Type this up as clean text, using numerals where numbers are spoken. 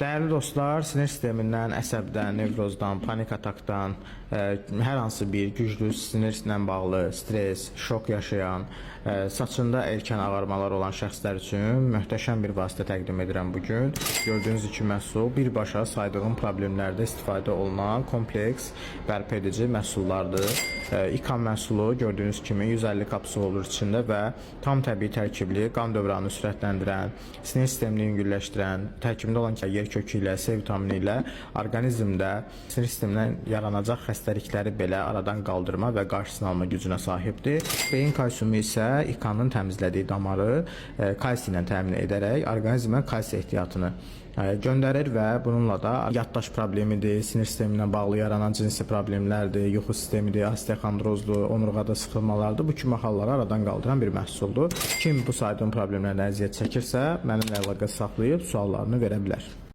Dəyərli dostlar, sinir sistemindən, əsəbdən, nevrozdan, panik atakdan, hər hansı bir güclü sinirlə bağlı stres, şok yaşayan, saçında erkən ağarmalar olan şəxslər üçün möhtəşəm bir vasitə təqdim edirəm bugün. Gördüyünüz iki məhsul birbaşa saydığım problemlərdə istifadə olunan kompleks bərpa edici məhsullardır. İKAM məhsulu gördüyünüz kimi 150 kapsul olur içində və tam təbii tərkibli, qan dövranını sürətləndirən, sinir sistemini yüngülləşdirən, tərkibində olan yer kökü ilə, C vitamini ilə orqanizmdə sinir sistemindən yaranacaq xəstəlikləri belə aradan qaldırma və qarşısını alma gücünə sahibdir. Beyin kalsiumu isə İKAM-ın təmizlədiyi damarı kalsi ilə təmin edərək orqanizmə kalsi ehtiyatını göndərir və bununla da yaddaş problemidir, sinir sisteminə bağlı yaranan cinsi problemlərdir, yuxu sistemidir, osteoxondrozdur, onurğada sıxılmalardır. Bu kimi halları aradan qaldıran bir məhsuldur. Kim bu saydığım problemlərdən əziyyət çəkirsə, mənimlə əlaqə saxlayıb suallarını verə bilər.